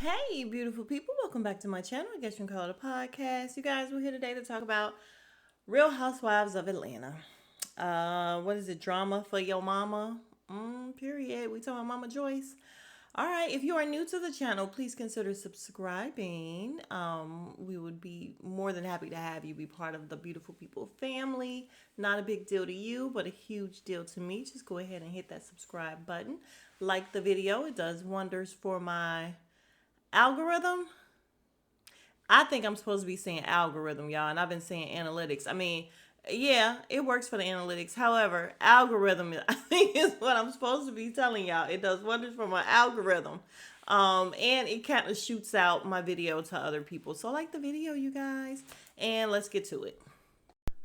Hey, beautiful people. Welcome back to my channel. I guess you can call it a podcast. You guys, we're here today to talk about Real Housewives of Atlanta. What is it? Drama for your mama? Period. We talking about Mama Joyce. All right. If you are new to the channel, please consider subscribing. We would be more than happy to have you be part of the beautiful people family. Not a big deal to you, but a huge deal to me. Just go ahead and hit that subscribe button. Like the video. It does wonders for my algorithm. I think I'm supposed to be saying algorithm, y'all, and I've been saying analytics. I mean, yeah, it works for the analytics. However, algorithm, I think, is what I'm supposed to be telling y'all. It does wonders for my algorithm. And it kind of shoots out my video to other people. So like the video, you guys, and let's get to it.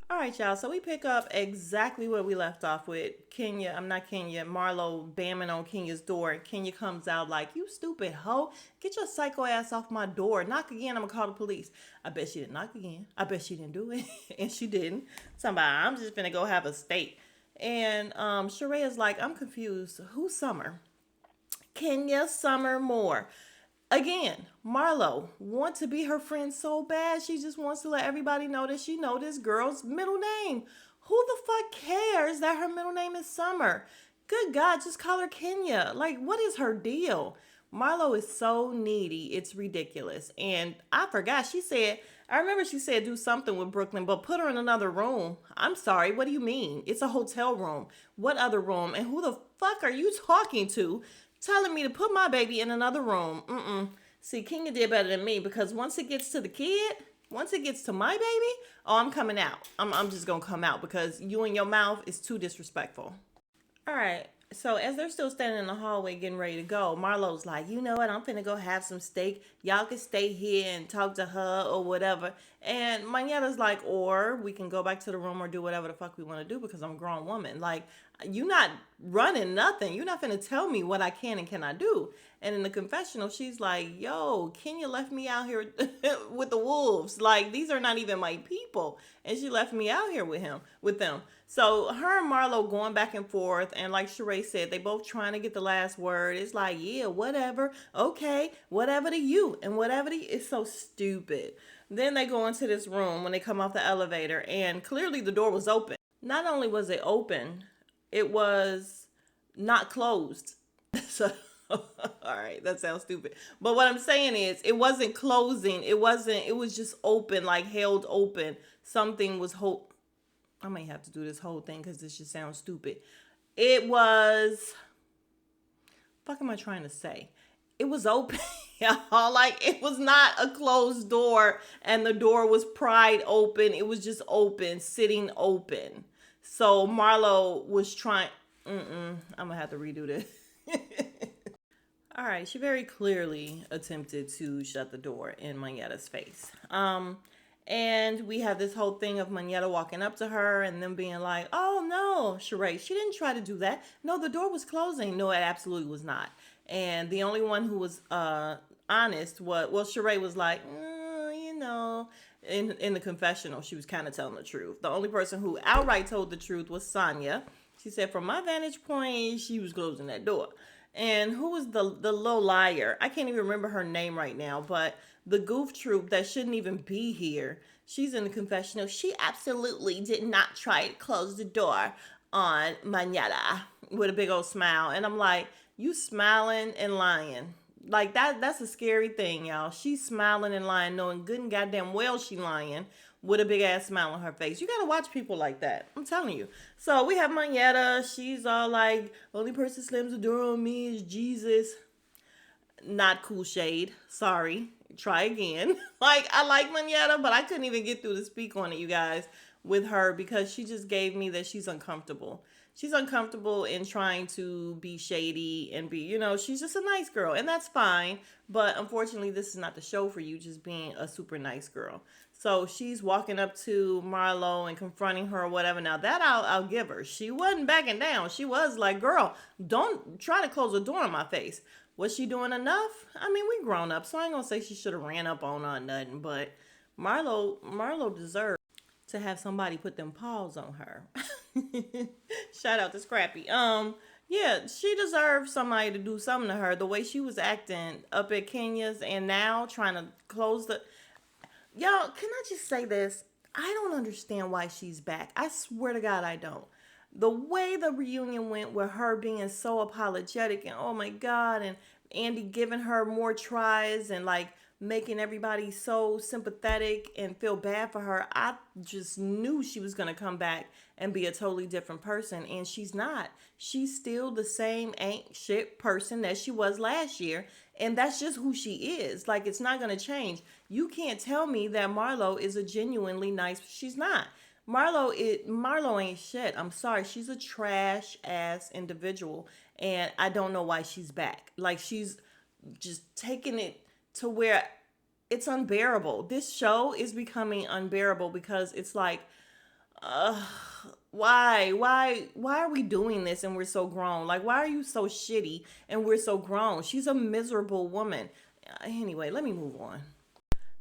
All right, y'all. So we pick up exactly where we left off with Kenya. I'm not Kenya. Marlo bamming on Kenya's door. Kenya comes out like, "You stupid hoe. Get your psycho ass off my door. Knock again. I'm going to call the police." I bet she didn't knock again. I bet she didn't do it. And she didn't. Somebody, I'm just going to go have a steak. And Sharea's like, "I'm confused. Who's Summer?" Kenya Summer Moore. Again, Marlo want to be her friend so bad. She just wants to let everybody know that she know this girl's middle name. Who the fuck cares that her middle name is Summer? Good God, just call her Kenya. Like, what is her deal? Marlo is so needy. It's ridiculous. And I forgot. I remember she said do something with Brooklyn, but put her in another room. I'm sorry. What do you mean? It's a hotel room. What other room? And who the fuck are you talking to? Telling me to put my baby in another room. See, Kenya did better than me because once it gets to the kid, once it gets to my baby, oh, I'm coming out. I'm just going to come out because you and your mouth is too disrespectful. All right. So as they're still standing in the hallway getting ready to go, Marlo's like, "You know what? I'm finna go have some steak. Y'all can stay here and talk to her or whatever." And Maneta's like, "Or we can go back to the room or do whatever the fuck we want to do because I'm a grown woman. Like, you not running nothing. You're not finna tell me what I can and cannot do." And in the confessional, she's like, "Yo, Kenya left me out here with the wolves. Like, these are not even my people. And she left me out here with them." So her and Marlo going back and forth, and like Sheree said, they both trying to get the last word. It's like, yeah, whatever, okay, whatever to you, and whatever to you. It's so stupid. Then they go into this room when they come off the elevator, and clearly the door was open. Not only was it open, it was not closed. So, all right, that sounds stupid. But what I'm saying is, it wasn't closing. It wasn't. It was just open, like held open. Something was I may have to do this whole thing because this just sounds stupid. It was. Fuck am I trying to say? It was open, y'all. Like, it was not a closed door and the door was pried open. It was just open, sitting open. So Marlo was trying. I'm gonna have to redo this. All right, she very clearly attempted to shut the door in Maneta's face. And we have this whole thing of Manetta walking up to her and them being like, "Oh no, Sheree, she didn't try to do that. No, the door was closing." No, it absolutely was not. And the only one who was honest Sheree was like, in the confessional, she was kind of telling the truth. The only person who outright told the truth was Sonya. She said, "From my vantage point, she was closing that door." And who was the low liar? I can't even remember her name right now, but the goof troop that shouldn't even be here. She's in the confessional. "She absolutely did not try to close the door on Manetta," with a big old smile. And I'm like, you smiling and lying. Like that's a scary thing, y'all. She's smiling and lying, knowing good and goddamn well she lying with a big ass smile on her face. You gotta watch people like that. I'm telling you. So we have Manetta. She's all like, "Only person slams the door on me is Jesus." Not cool shade. Sorry. Try again. Like, I like Manetta, but I couldn't even get through to speak on it, you guys, with her because she just gave me that she's uncomfortable. She's uncomfortable in trying to be shady and she's just a nice girl, and that's fine. But unfortunately, this is not the show for you just being a super nice girl. So she's walking up to Marlo and confronting her or whatever. Now that I'll give her. She wasn't backing down. She was like, "Girl, don't try to close the door in my face." Was she doing enough? I mean, we grown up, so I ain't gonna say she should have ran up on her or nothing. But Marlo deserved to have somebody put them paws on her. Shout out to Scrappy. Yeah, she deserves somebody to do something to her. The way she was acting up at Kenya's and now trying to close the. Y'all, can I just say this? I don't understand why she's back. I swear to God, I don't. The way the reunion went with her being so apologetic and oh my God, and Andy giving her more tries and like making everybody so sympathetic and feel bad for her, I just knew she was going to come back and be a totally different person. And she's not. She's still the same ain't shit person that she was last year. And that's just who she is. Like, it's not going to change. You can't tell me that Marlo is a genuinely nice. She's not. Marlo ain't shit. I'm sorry. She's a trash ass individual. And I don't know why she's back. Like, she's just taking it to where it's unbearable. This show is becoming unbearable because it's like, uh, why are we doing this and we're so grown? Like, why are you so shitty and we're so grown? She's a miserable woman. Anyway, let me move on.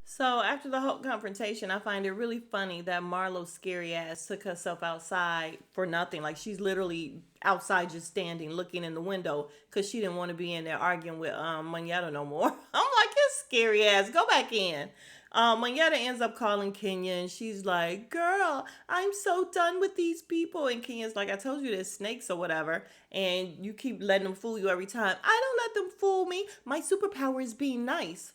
So after the whole confrontation, I find it really funny that Marlo's scary ass took herself outside for nothing. Like, she's literally outside just standing, looking in the window because she didn't want to be in there arguing with Manetta no more. I'm like, his scary ass, go back in. Manetta ends up calling Kenya and she's like, girl, I'm so done with these people. And Kenya's like, I told you there's snakes or whatever. And you keep letting them fool you every time. I don't let them fool me. My superpower is being nice.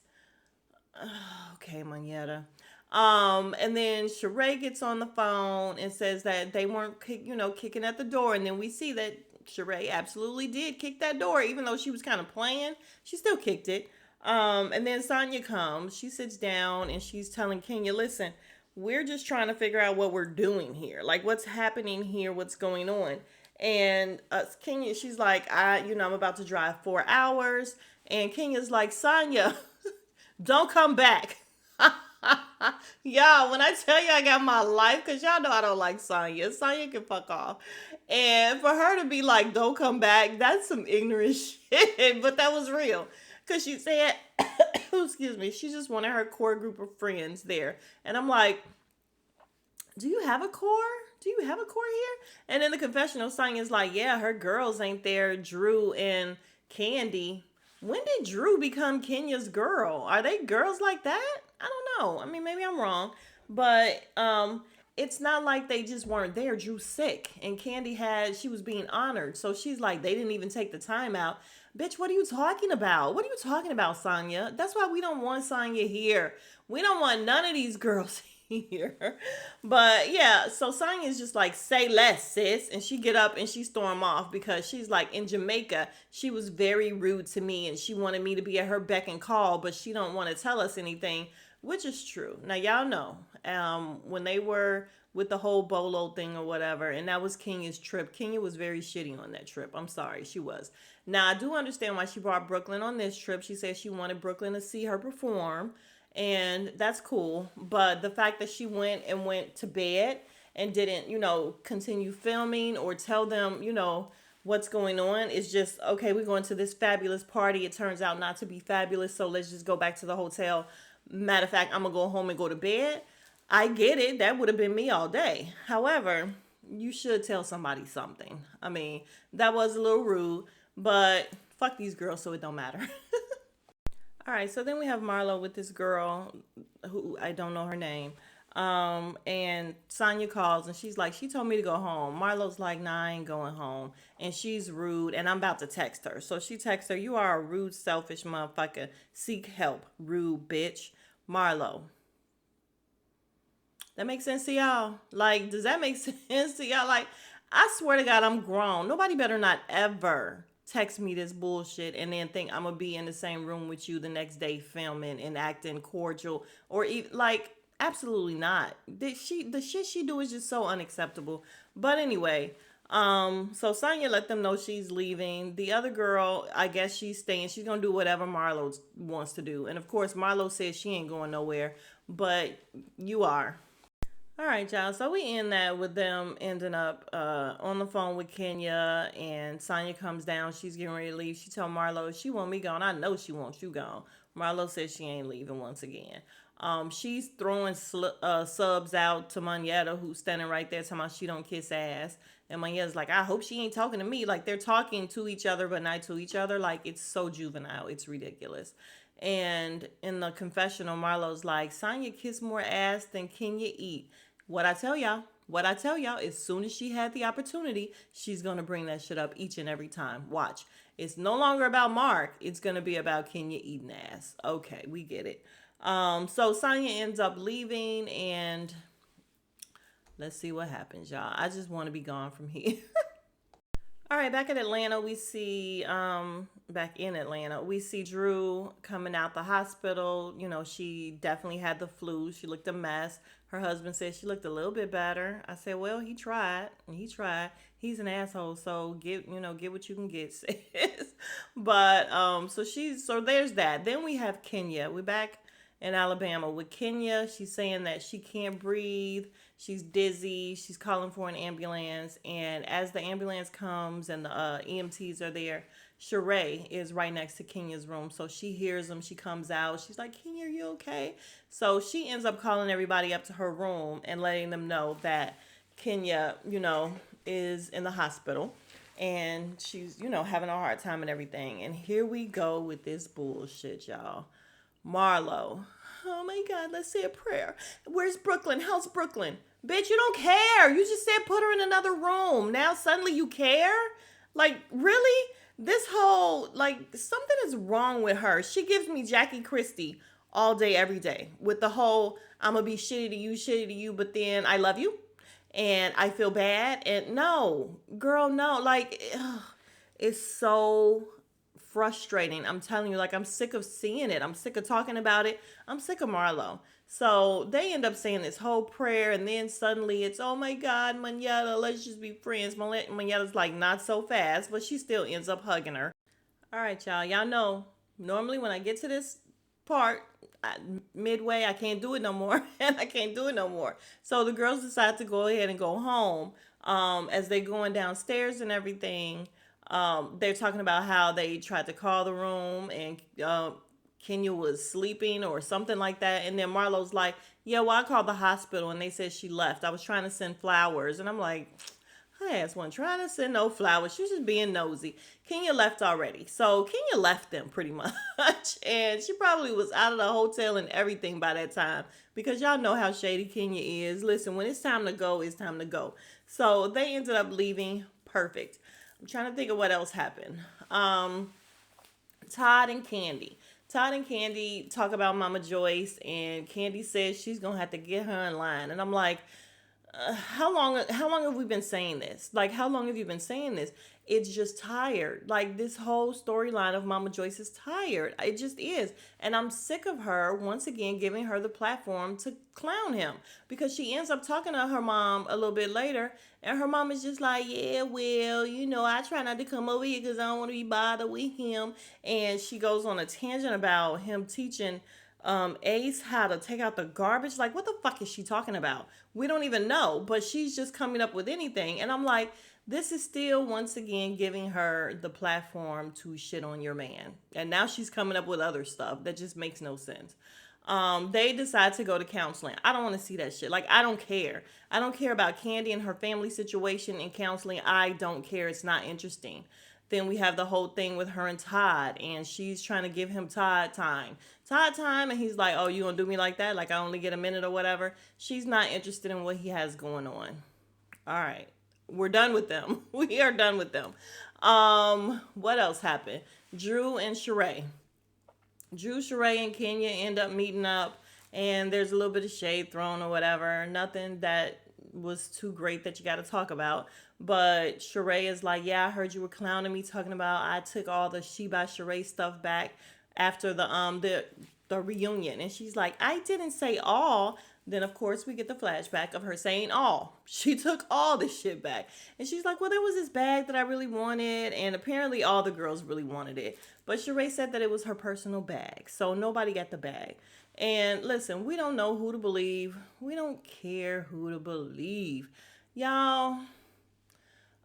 Okay, Manetta. And then Sheree gets on the phone and says that they weren't, kicking at the door. And then we see that Sheree absolutely did kick that door, even though she was kind of playing. She still kicked it. And then Sonya comes. She sits down and she's telling Kenya, listen, we're just trying to figure out what we're doing here. Like, what's happening here? What's going on? And Kenya, she's like, I'm about to drive 4 hours. And Kenya's like, Sonya, don't come back. Y'all, when I tell you I got my life, because y'all know I don't like Sonya. Sonya can fuck off. And for her to be like, don't come back, that's some ignorant shit. But that was real. Because she said, excuse me, she just wanted her core group of friends there. And I'm like, do you have a core? Do you have a core here? And in the confessional, Sonya's like, yeah, her girls ain't there, Drew and Candy. When did Drew become Kenya's girl? Are they girls like that? I don't know. I mean, maybe I'm wrong, but it's not like they just weren't there. Drew's sick, and she was being honored, so she's like, they didn't even take the time out. Bitch, what are you talking about? What are you talking about, Sonya? That's why we don't want Sonya here. We don't want none of these girls here. But yeah, so Sonya's just like, say less, sis. And she get up and she storm off because she's like, in Jamaica, she was very rude to me and she wanted me to be at her beck and call, but she don't want to tell us anything, which is true. Now, y'all know, when they were with the whole Bolo thing or whatever, and that was Kenya's trip. Kenya was very shitty on that trip. I'm sorry, she was. Now, I do understand why she brought Brooklyn on this trip. She said she wanted Brooklyn to see her perform, and that's cool. But the fact that she went to bed and didn't, continue filming or tell them, what's going on is just, okay, we're going to this fabulous party. It turns out not to be fabulous, so let's just go back to the hotel. Matter of fact, I'm going to go home and go to bed. I get it. That would have been me all day. However, you should tell somebody something. I mean, that was a little rude, but fuck these girls, so it don't matter. All right, so then we have Marlo with this girl who I don't know her name. And Sonya calls and she's like, she told me to go home. Marlo's like, nah, I ain't going home. And she's rude and I'm about to text her. So she texts her, you are a rude, selfish motherfucker. Seek help, rude bitch. Marlo. That makes sense to y'all? Like, does that make sense to y'all? Like, I swear to God, I'm grown. Nobody better not ever text me this bullshit and then think I'm gonna be in the same room with you the next day filming and acting cordial or even like absolutely not. The shit she do is just so unacceptable. But anyway, so Sonya let them know she's leaving. The other girl, I guess she's staying. She's gonna do whatever Marlo wants to do. And of course, Marlo says she ain't going nowhere, but you are. All right, y'all. So we end that with them ending up on the phone with Kenya, and Sonya comes down. She's getting ready to leave. She told Marlo she want me gone. I know she wants you gone. Marlo says she ain't leaving once again. She's throwing subs out to Manetta, who's standing right there, talking about she don't kiss ass. And Manietta's like, I hope she ain't talking to me. Like, they're talking to each other, but not to each other. Like, it's so juvenile. It's ridiculous. And in the confessional, Marlo's like, Sonya kissed more ass than Kenya eat. What I tell y'all, as soon as she had the opportunity, she's going to bring that shit up each and every time. Watch. It's no longer about Mark. It's going to be about Kenya eating ass. Okay, we get it. So Sonya ends up leaving, and let's see what happens, y'all. I just want to be gone from here. All right, back in Atlanta, we see Drew coming out the hospital. You know, she definitely had the flu. She looked a mess. Her husband said she looked a little bit better. I said, well, he tried. He tried. He's an asshole, so get what you can get, sis. But so there's that. Then we have Kenya. We're back in Alabama with Kenya. She's saying that she can't breathe. She's dizzy. She's calling for an ambulance. And as the ambulance comes and the EMTs are there, Sheree is right next to Kenya's room. So she hears them. She comes out. She's like, Kenya, are you okay? So she ends up calling everybody up to her room and letting them know that Kenya, is in the hospital. And she's, having a hard time and everything. And here we go with this bullshit, y'all. Marlo. Oh my God, let's say a prayer. Where's Brooklyn? How's Brooklyn? Bitch, you don't care. You just said put her in another room. Now suddenly you care? Like, really? This whole, something is wrong with her. She gives me Jackie Christie all day, every day. With the whole, I'm going to be shitty to you, but then I love you. And I feel bad. And no, girl, no. It's so frustrating. I'm telling you, I'm sick of seeing it. I'm sick of talking about it. I'm sick of Marlo. So they end up saying this whole prayer, and then suddenly it's, oh my God, Manetta, let's just be friends. Manetta's like, not so fast, but she still ends up hugging her. All right, y'all. Y'all know, normally when I get to this part, midway, I can't do it no more, and I can't do it no more. So the girls decide to go ahead and go home. As they're going downstairs and everything, they're talking about how they tried to call the room and Kenya was sleeping or something like that. And then Marlo's like, yeah, well, I called the hospital and they said she left. I was trying to send flowers. And I'm like, her ass wasn't trying to send no flowers. She was just being nosy. Kenya left already. So Kenya left them pretty much. And she probably was out of the hotel and everything by that time. Because y'all know how shady Kenya is. Listen, when it's time to go, it's time to go. So they ended up leaving. Perfect. I'm trying to think of what else happened. Todd and Candy. Todd and Candy talk about Mama Joyce, and Candy says she's gonna have to get her in line. And I'm like, how long have we been saying this? How long have you been saying this? It's just tired. This whole storyline of Mama Joyce is tired. It just is. And I'm sick of her once again giving her the platform to clown him, because she ends up talking to her mom a little bit later, and her mom is just like, yeah, well, I try not to come over here because I don't want to be bothered with him. And she goes on a tangent about him teaching Ace how to take out the garbage. What the fuck is she talking about? We don't even know, but she's just coming up with anything. And I'm like, this is still once again giving her the platform to shit on your man. And now she's coming up with other stuff that just makes no sense. They decide to go to counseling. I don't want to see that shit. I don't care. I don't care about Candy and her family situation in counseling. I don't care. It's not interesting. Then we have the whole thing with her and Todd, and she's trying to give him Todd time, and he's like, oh, you gonna do me like that? I only get a minute or whatever. She's not interested in what he has going on. All right, we're done with them. We are done with them. What else happened? Drew, Sheree, and Kenya end up meeting up, and there's a little bit of shade thrown or whatever. Nothing that was too great that you got to talk about. But Sheree is like, yeah, I heard you were clowning me, talking about I took all the She by Sheree stuff back after the reunion. And she's like, I didn't say all. Then, of course, we get the flashback of her saying all. She took all the shit back. And she's like, well, there was this bag that I really wanted. And apparently all the girls really wanted it. But Sheree said that it was her personal bag. So nobody got the bag. And listen, we don't know who to believe. We don't care who to believe. Y'all,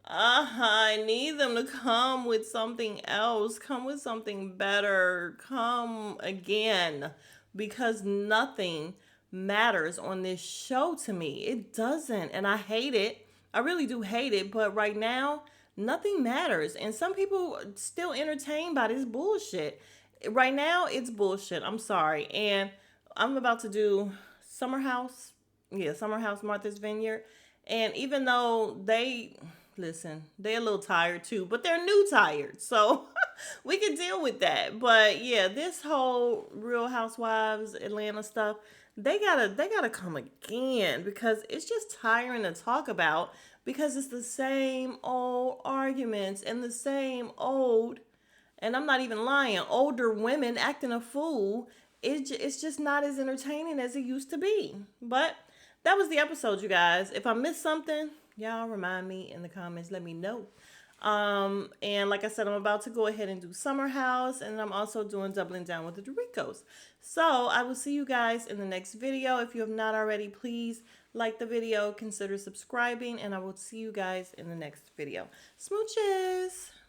I need them to come with something else. Come with something better. Come again. because nothing matters on this show to me. It doesn't. And I hate it. I really do hate it. But right now, nothing matters. And some people are still entertained by this bullshit. Right now, it's bullshit. I'm sorry. And I'm about to do Summer House. Yeah, Summer House, Martha's Vineyard. And even though listen, they're a little tired too, but they're new tired. So we can deal with that. But yeah, this whole Real Housewives Atlanta stuff, they gotta come again because it's just tiring to talk about because it's the same old arguments and the same old, and I'm not even lying, older women acting a fool. It's just not as entertaining as it used to be. But that was the episode, you guys. If I missed something, y'all remind me in the comments. Let me know. And like I said, I'm about to go ahead and do Summer House, and I'm also doing Doubling Down with the Doricos. So I will see you guys in the next video. If you have not already, please like the video, consider subscribing, and I will see you guys in the next video. Smooches!